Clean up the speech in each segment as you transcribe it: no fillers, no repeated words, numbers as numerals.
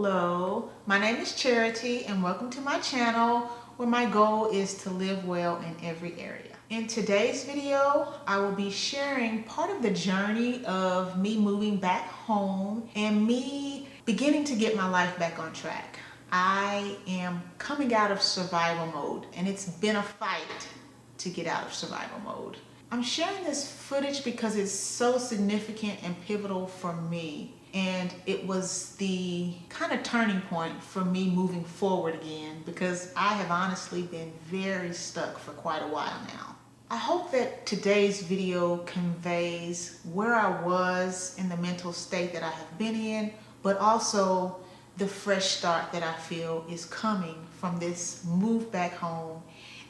Hello, my name is Charity and welcome to my channel where my goal is to live well in every area. In today's video, I will be sharing part of the journey of me moving back home and me beginning to get my life back on track. I am coming out of survival mode and it's been a fight to get out of survival mode. I'm sharing this footage because it's so significant and pivotal for me. And it was the kind of turning point for me moving forward again because I have honestly been very stuck for quite a while now. I hope that today's video conveys where I was in the mental state that I have been in, but also the fresh start that I feel is coming from this move back home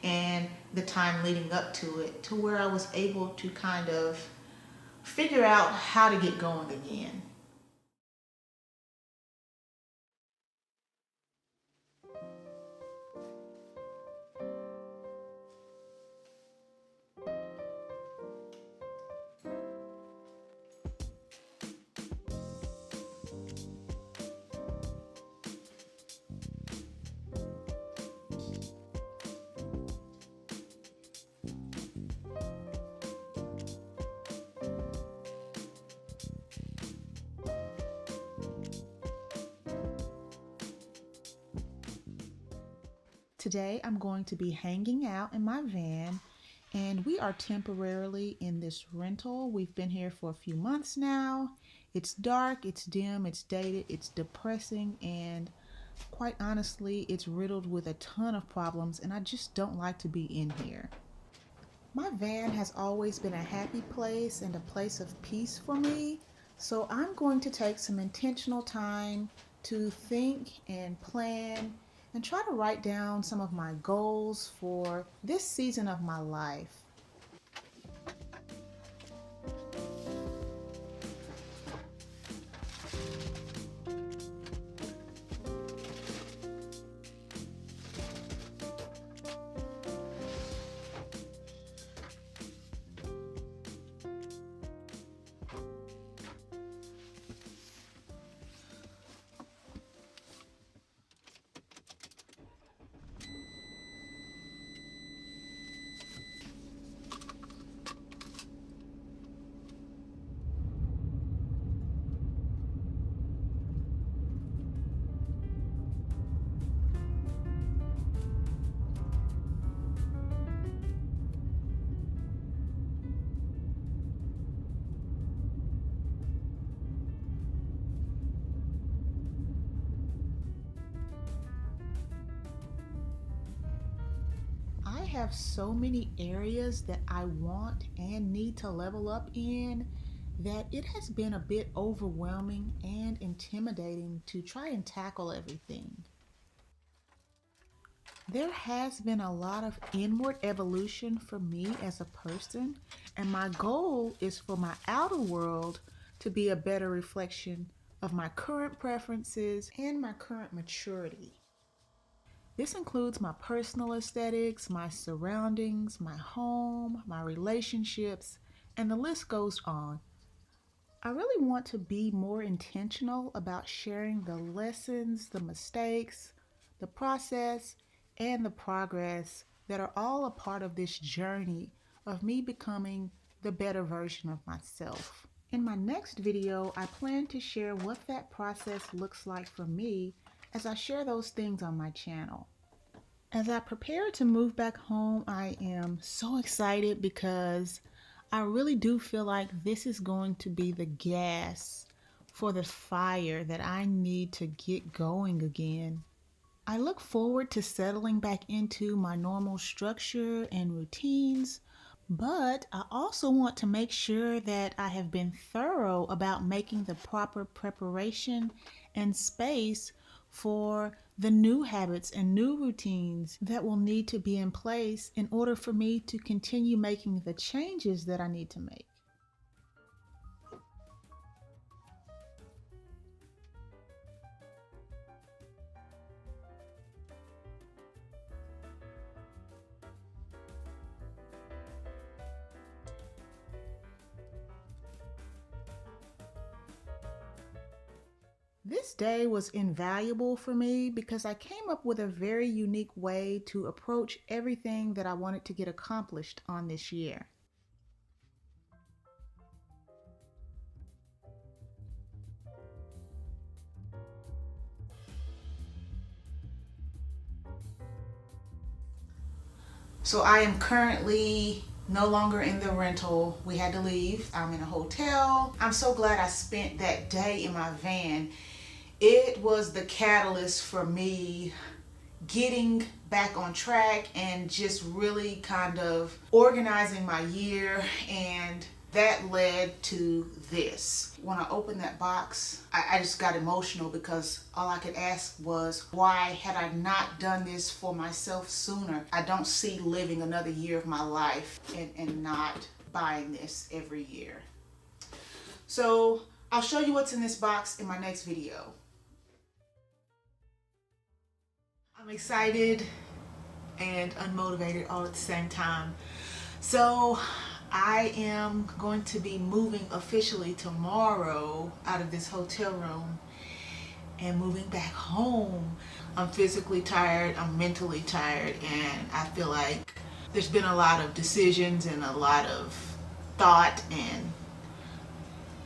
and the time leading up to it, to where I was able to kind of figure out how to get going again. Today I'm going to be hanging out in my van and we are temporarily in this rental. We've been here for a few months now. It's dark, it's dim, it's dated, it's depressing, and quite honestly, it's riddled with a ton of problems and I just don't like to be in here. My van has always been a happy place and a place of peace for me, so I'm going to take some intentional time to think and plan and try to write down some of my goals for this season of my life. I have so many areas that I want and need to level up in that it has been a bit overwhelming and intimidating to try and tackle everything. There has been a lot of inward evolution for me as a person, and my goal is for my outer world to be a better reflection of my current preferences and my current maturity. This includes my personal aesthetics, my surroundings, my home, my relationships, and the list goes on. I really want to be more intentional about sharing the lessons, the mistakes, the process, and the progress that are all a part of this journey of me becoming the better version of myself. In my next video, I plan to share what that process looks like for me as I share those things on my channel. As I prepare to move back home, I am so excited because I really do feel like this is going to be the gas for the fire that I need to get going again. I look forward to settling back into my normal structure and routines, but I also want to make sure that I have been thorough about making the proper preparation and space for the new habits and new routines that will need to be in place in order for me to continue making the changes that I need to make. This this day was invaluable for me because I came up with a very unique way to approach everything that I wanted to get accomplished on this year. So I am currently no longer in the rental. We had to leave. I'm in a hotel. I'm so glad I spent that day in my van. It was the catalyst for me getting back on track and just really kind of organizing my year, and that led to this. When I opened that box, I just got emotional because all I could ask was, why had I not done this for myself sooner? I don't see living another year of my life and not buying this every year. So I'll show you what's in this box in my next video. I'm excited and unmotivated all at the same time. So I am going to be moving officially tomorrow out of this hotel room and moving back home. I'm physically tired, I'm mentally tired, and I feel like there's been a lot of decisions and a lot of thought and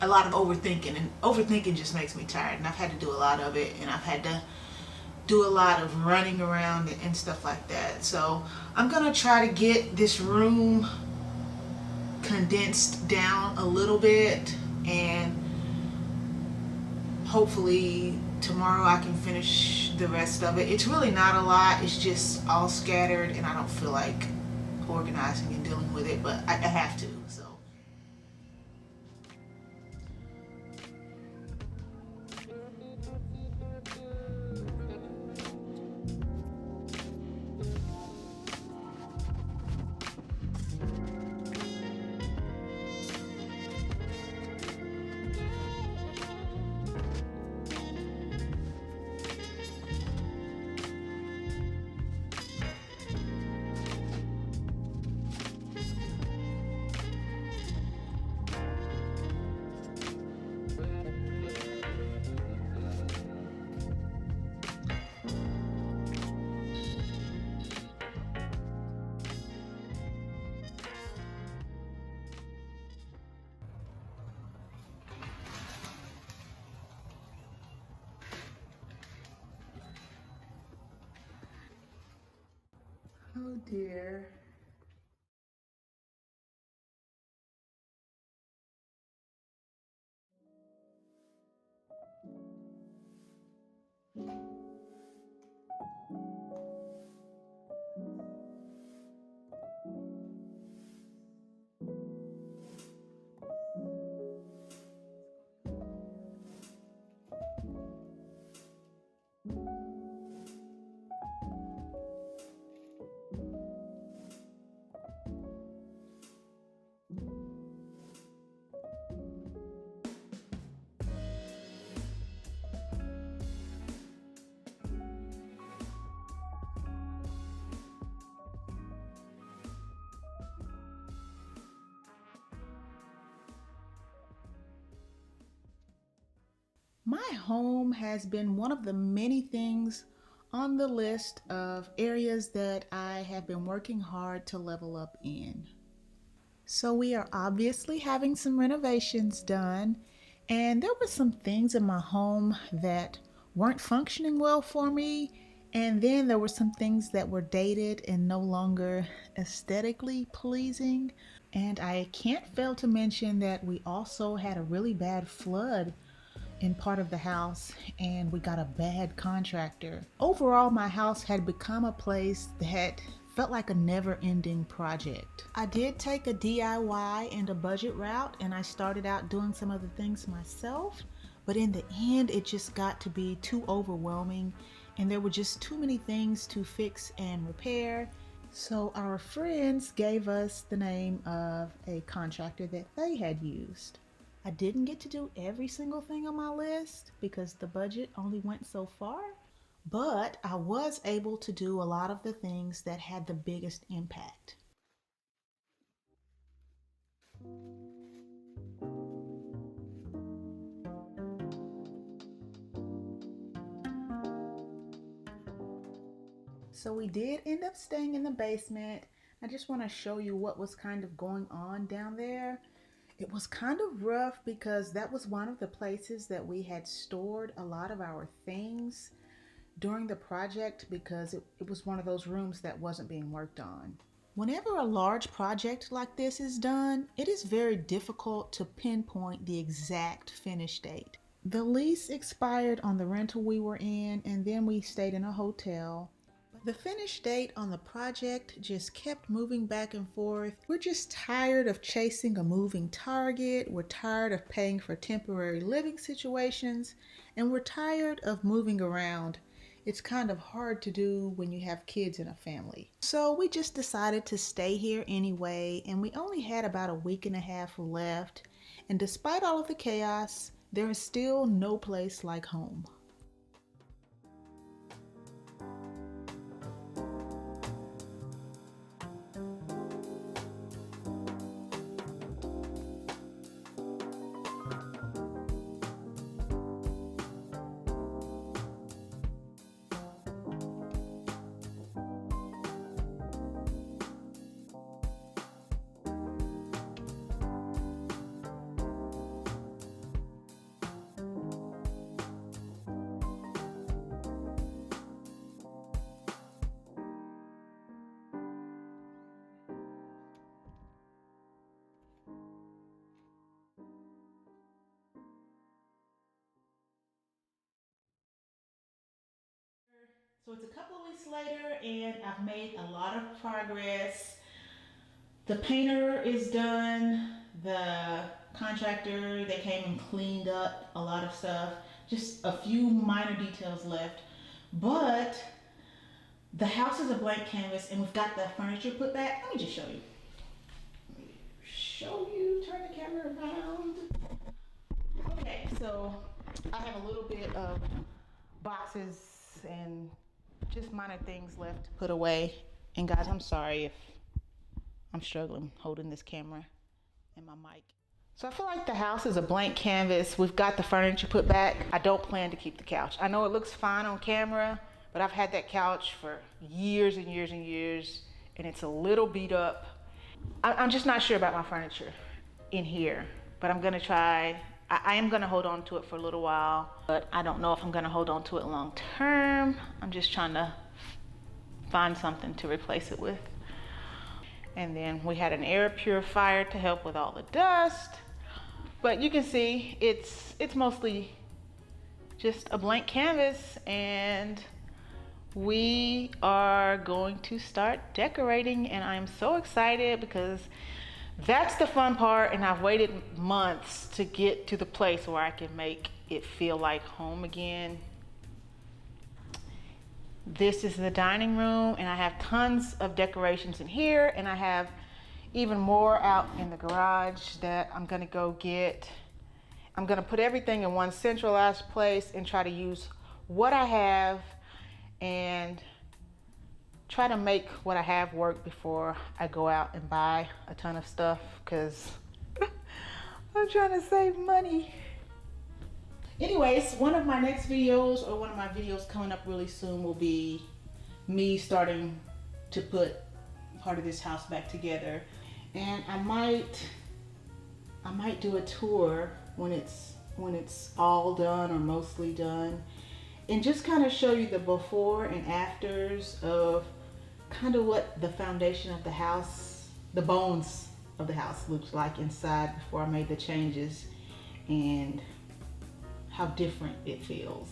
a lot of overthinking, and overthinking just makes me tired, and I've had to do a lot of it, and I've had to do a lot of running around and stuff like that. So I'm gonna try to get this room condensed down a little bit, and hopefully tomorrow I can finish the rest of it. It's really not a lot, it's just all scattered, and I don't feel like organizing and dealing with it, but I have to. So oh dear. My home has been one of the many things on the list of areas that I have been working hard to level up in. So we are obviously having some renovations done, and there were some things in my home that weren't functioning well for me, and then there were some things that were dated and no longer aesthetically pleasing. And I can't fail to mention that we also had a really bad flood in part of the house, and we got a bad contractor. Overall, my house had become a place that felt like a never-ending project. I did take a DIY and a budget route, and I started out doing some of the things myself, but in the end it just got to be too overwhelming, and there were just too many things to fix and repair. So our friends gave us the name of a contractor that they had used. I didn't get to do every single thing on my list because the budget only went so far, but I was able to do a lot of the things that had the biggest impact. So we did end up staying in the basement. I just want to show you what was kind of going on down there. It was kind of rough because that was one of the places that we had stored a lot of our things during the project, because it was one of those rooms that wasn't being worked on. Whenever a large project like this is done, it is very difficult to pinpoint the exact finish date. The lease expired on the rental we were in, and then we stayed in a hotel. The finish date on the project just kept moving back and forth. We're just tired of chasing a moving target. We're tired of paying for temporary living situations, and we're tired of moving around. It's kind of hard to do when you have kids in a family. So we just decided to stay here anyway, and we only had about a week and a half left. And despite all of the chaos, there is still no place like home. So it's a couple of weeks later and I've made a lot of progress. The painter is done, the contractor, they came and cleaned up a lot of stuff. Just a few minor details left. But the house is a blank canvas and we've got the furniture put back. Let me just show you. Turn the camera around. Okay, so I have a little bit of boxes and just minor things left to put away. And guys, I'm sorry if I'm struggling holding this camera and my mic. So I feel like the house is a blank canvas. We've got the furniture put back. I don't plan to keep the couch. I know it looks fine on camera, but I've had that couch for years and years and years, and it's a little beat up. I'm just not sure about my furniture in here, but I'm gonna try. I am gonna hold on to it for a little while, but I don't know if I'm gonna hold on to it long term. I'm just trying to find something to replace it with. And then we had an air purifier to help with all the dust. But you can see it's mostly just a blank canvas, and we are going to start decorating, and I'm so excited because that's the fun part, and I've waited months to get to the place where I can make it feel like home again. This is the dining room, and I have tons of decorations in here, and I have even more out in the garage that I'm gonna go get. I'm gonna put everything in one centralized place and try to use what I have and try to make what I have work before I go out and buy a ton of stuff, because I'm trying to save money. Anyways, one of my next videos, or one of my videos coming up really soon, will be me starting to put part of this house back together. And I might do a tour when it's all done or mostly done, and just kind of show you the before and afters of kind of what the foundation of the house, the bones of the house looks like inside before I made the changes, and how different it feels.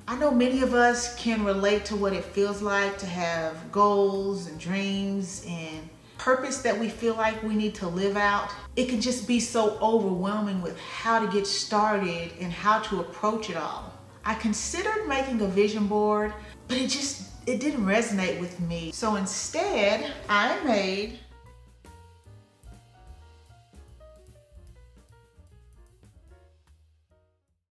I know many of us can relate to what it feels like to have goals and dreams and purpose that we feel like we need to live out. It can just be so overwhelming with how to get started and how to approach it all. I considered making a vision board, but it didn't resonate with me. So instead, I made